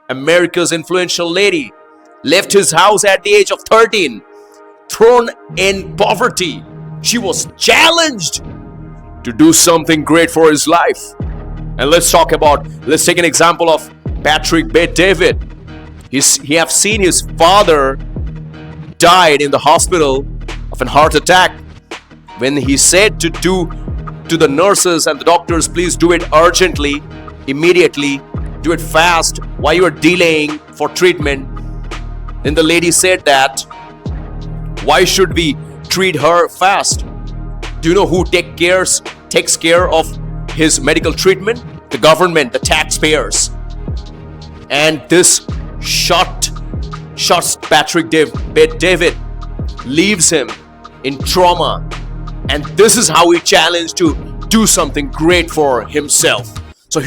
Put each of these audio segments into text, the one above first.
America's influential lady, left his house at the age of 13, thrown in poverty. She was challenged to do something great for his life. And let's take an example of Patrick Bet-David. He have seen his father died in the hospital of a heart attack. When he said to the nurses and the doctors, please do it urgently, immediately, do it fast, why you are delaying for treatment? Then the lady said that, why should we treat her fast? Do you know who takes care of his medical treatment? The government, the taxpayers. And this shot Patrick Bet-David, leaves him in trauma. And this is how he challenged to do something great for himself. So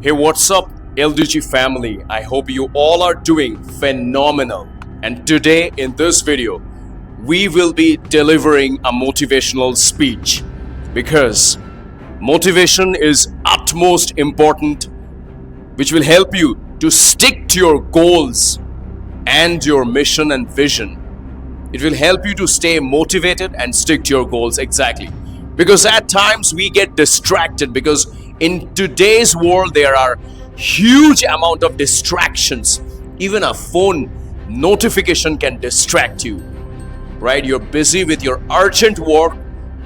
hey, what's up, Ld&G family? I hope you all are doing phenomenal. And today in this video, we will be delivering a motivational speech, because motivation is utmost important, which will help you to stick to your goals and your mission and vision. It will help you to stay motivated and stick to your goals, exactly. Because at times we get distracted, because in today's world there are huge amount of distractions. Even a phone notification can distract you, right? You're busy with your urgent work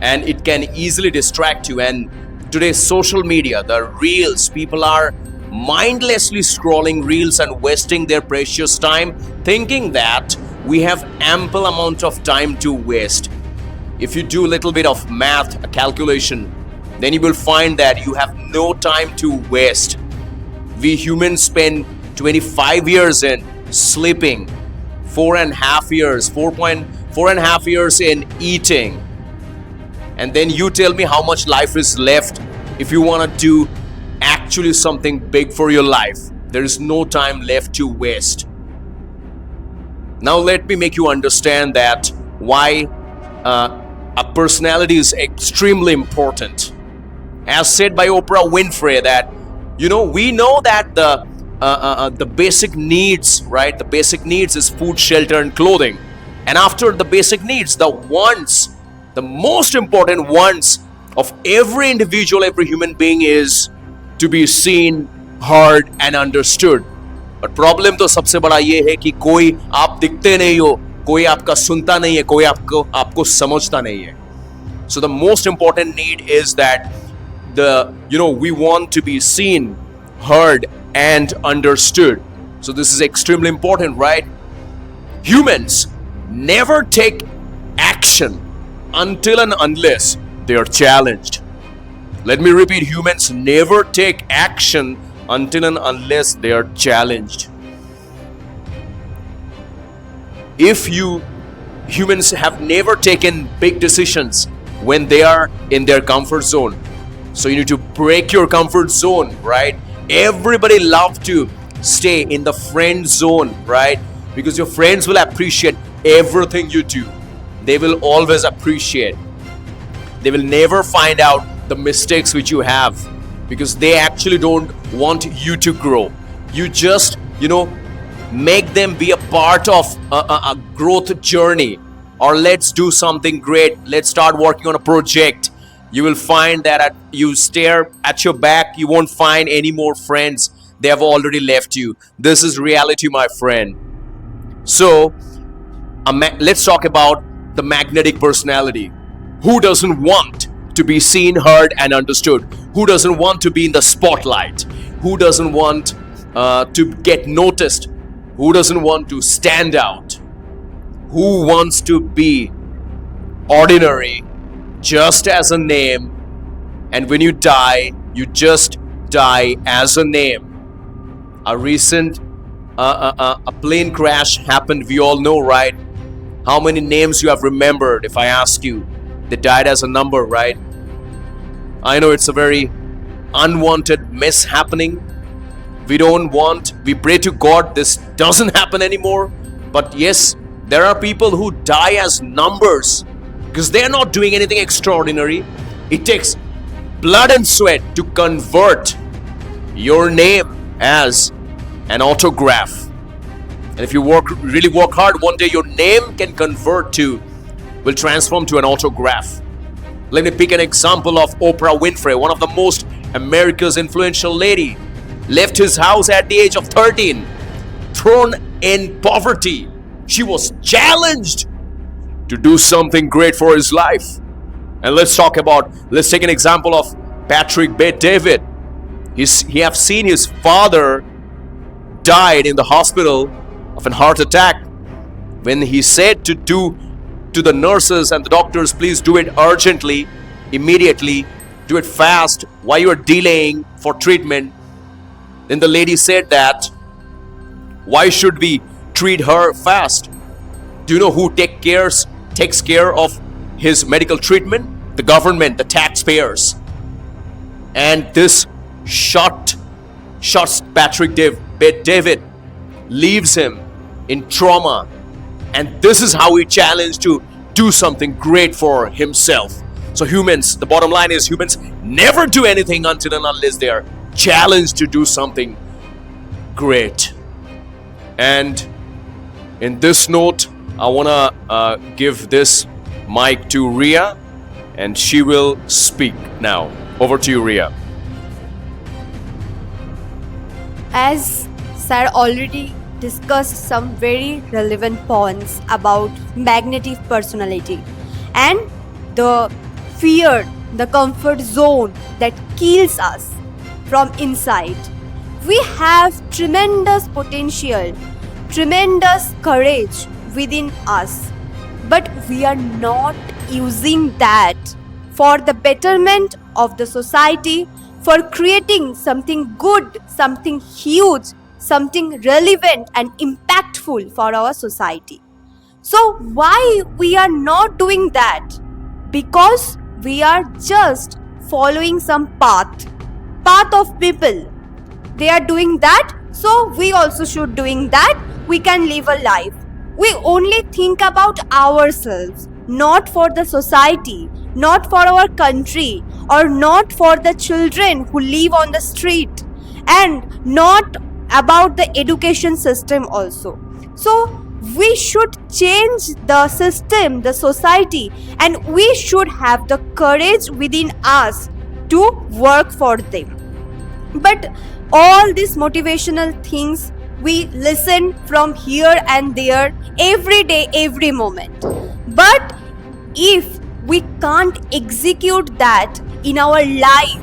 and it can easily distract you. And today's social media, the reels, people are mindlessly scrolling reels and wasting their precious time, thinking that we have ample amount of time to waste. If you do a little bit of math, a calculation, then you will find that you have no time to waste. We humans spend 25 years in sleeping, 4.5 years in eating. And then you tell me how much life is left if you want to do actually something big for your life. There is no time left to waste. Now let me make you understand that why a personality is extremely important. As said by Oprah Winfrey, that we know that the basic needs, right? The basic needs is food, shelter, and clothing. And after the basic needs, the wants, the most important wants of every individual, every human being is to be seen, heard, and understood. But problem तो सबसे बड़ा ये है कि कोई आप दिखते नहीं हो, कोई आपका सुनता नहीं है, कोई आपको समझता नहीं है. So the most important need is that we want to be seen, heard, and understood. So this is extremely important, right? Humans never take action until and unless they are challenged. Let me repeat, humans never take action until and unless they are challenged. If humans have never taken big decisions when they are in their comfort zone. So you need to break your comfort zone, right? Everybody loves to stay in the friend zone, right? Because your friends will appreciate everything you do. They will always appreciate. They will never find out the mistakes which you have, because they actually don't want you to grow. You just, make them be a part of a growth journey. Or let's do something great. Let's start working on a project. You will find that you stare at your back, you won't find any more friends. They have already left you. This is reality, my friend. So, let's talk about the magnetic personality. Who doesn't want to be seen, heard, and understood? Who doesn't want to be in the spotlight? Who doesn't want to get noticed? Who doesn't want to stand out? Who wants to be ordinary, just as a name, and when you die, you just die as a name? A recent a plane crash happened, we all know, right? How many names you have remembered? If I ask you, they died as a number, right? I know it's a very unwanted mess happening. We pray to God this doesn't happen anymore. But yes, there are people who die as numbers because they are not doing anything extraordinary. It takes blood and sweat to convert your name as an autograph. And if you really work hard, one day your name will transform to an autograph. Let me pick an example of Oprah Winfrey, one of the most America's influential lady. Left his house at the age of 13, thrown in poverty. She was challenged to do something great for his life. And let's take an example of Patrick Bet-David. He have seen his father died in the hospital of an heart attack. When he said to the nurses and the doctors, please do it urgently, immediately, do it fast, why you are delaying for treatment? Then the lady said that, why should we treat her fast? Do you know who takes care of his medical treatment? The government, the taxpayers. And this shot Patrick David leaves him in trauma. And this is how he challenged to do something great for himself. So the bottom line is humans never do anything until and unless they are challenged to do something great. And in this note, I want to give this mic to Ria, and she will speak now. Over to you, Ria. As Sir already discussed some very relevant points about magnetic personality and the fear, the comfort zone that kills us from inside. We have tremendous potential, tremendous courage within us, but we are not using that for the betterment of the society, for creating something good, something huge, something relevant and impactful for our society. So why we are not doing that? Because we are just following some path of people. They are doing that, so we also should doing that. We can live a life. We only think about ourselves, not for the society, not for our country, or not for the children who live on the street, and not about the education system also. So we should change the system, the society, and we should have the courage within us to work for them. But all these motivational things we listen from here and there every day, every moment. But if we can't execute that in our life,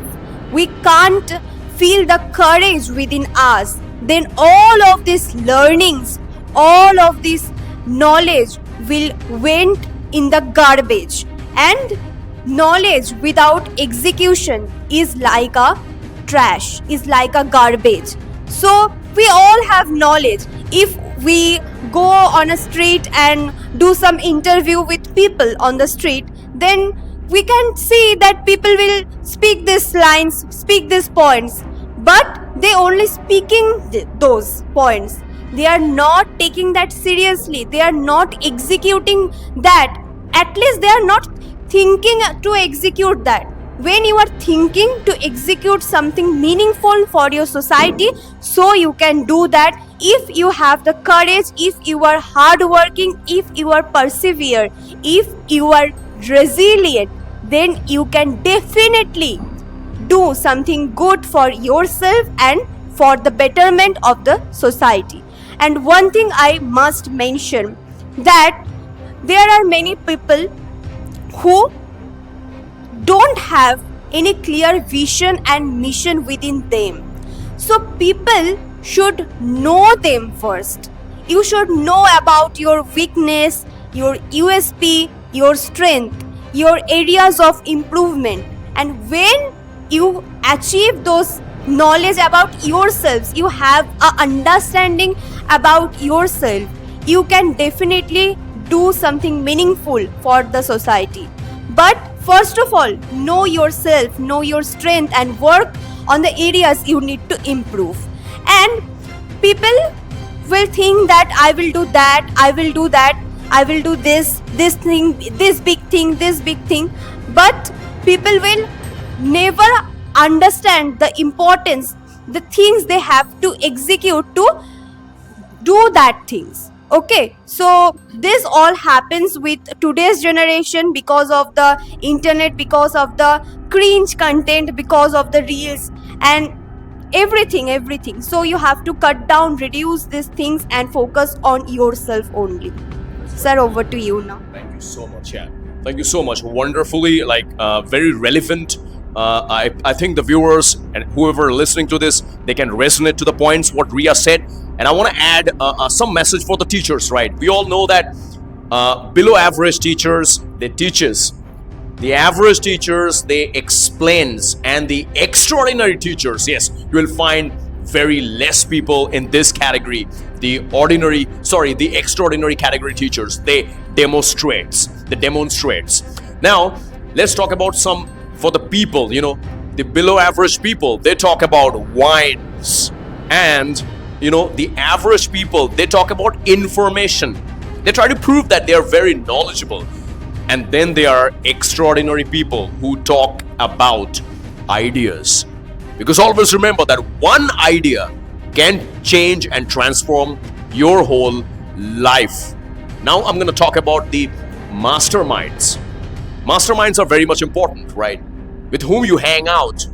we can't feel the courage within us, then all of these learnings, all of this knowledge will went in the garbage. And knowledge without execution is like a trash, is like a garbage. So we all have knowledge. If we go on a street and do some interview with people on the street, then we can see that people will speak these lines, speak these points, but they only speaking those points. They are not taking that seriously. They are not executing that. At least they are not thinking to execute that. When you are thinking to execute something meaningful for your society, so you can do that if you have the courage, if you are hardworking, if you are persevere, if you are resilient, then you can definitely do something good for yourself and for the betterment of the society. And one thing I must mention, that there are many people who don't have any clear vision and mission within them. So people should know them first. You should know about your weakness, your USP, your strength, your areas of improvement. And when you achieve those knowledge about yourselves, you have a understanding about yourself, you can definitely do something meaningful for the society. But first of all, know yourself, know your strength, and work on the areas you need to improve. And people will think that I will do that, I will do that, I will do this thing, this big thing, this big thing. But people will never understand the importance, the things they have to execute to do that things. Okay, so this all happens with today's generation because of the internet, because of the cringe content, because of the reels and everything. So you have to cut down, reduce these things and focus on yourself only. Sir, over to you now. Thank you so much. Yeah, thank you so much. Wonderfully, very relevant. I think the viewers and whoever listening to this, they can resonate to the points what Ria said. And I want to add some message for the teachers. Right, we all know that below average teachers, they teaches. The average teachers, they explains, and the extraordinary teachers, yes, you will find very less people in this category. The extraordinary category teachers, they demonstrates. Now, let's talk about some for the people, the below average people, they talk about wines. And, the average people, they talk about information. They try to prove that they are very knowledgeable. And then there are extraordinary people who talk about ideas. Because always remember that one idea can change and transform your whole life. Now I'm going to talk about the masterminds. Masterminds are very much important, right? With whom you hang out.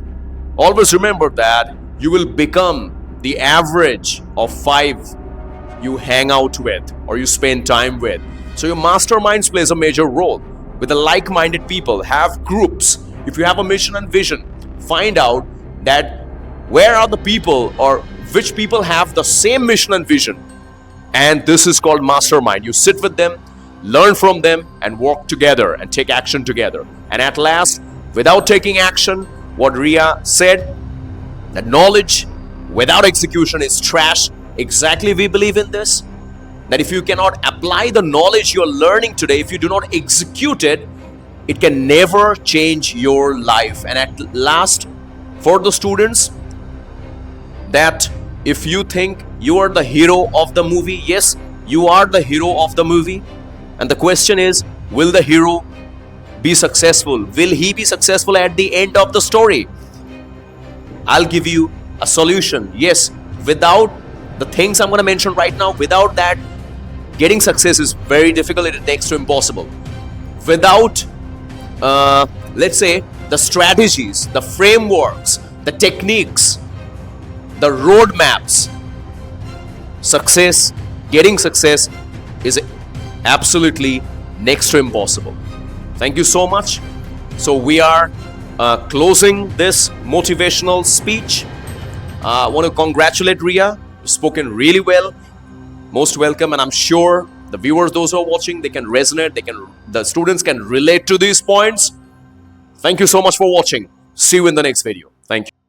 Always remember that you will become the average of 5 you hang out with or you spend time with. So your masterminds plays a major role. With the like-minded people, have groups. If you have a mission and vision, find out that where are the people or which people have the same mission and vision. And this is called mastermind. You sit with them, learn from them, and work together and take action together. And at last, without taking action, what Ria said, that knowledge without execution is trash. Exactly, we believe in this. That if you cannot apply the knowledge you're learning today, if you do not execute it, it can never change your life. And at last, for the students, that if you think you are the hero of the movie, yes, you are the hero of the movie. And the question is, will the hero be successful? Will he be successful at the end of the story? I'll give you a solution. Yes, without the things I'm going to mention right now, without that, getting success is very difficult. It is next to impossible. Without, let's say, the strategies, the frameworks, the techniques, the roadmaps, getting success is absolutely next to impossible. Thank you so much. So we are closing this motivational speech. I want to congratulate Ria. You've spoken really well. Most welcome, and I'm sure the viewers, those who are watching, they can resonate, the students can relate to these points. Thank you so much for watching. See you in the next video. Thank you.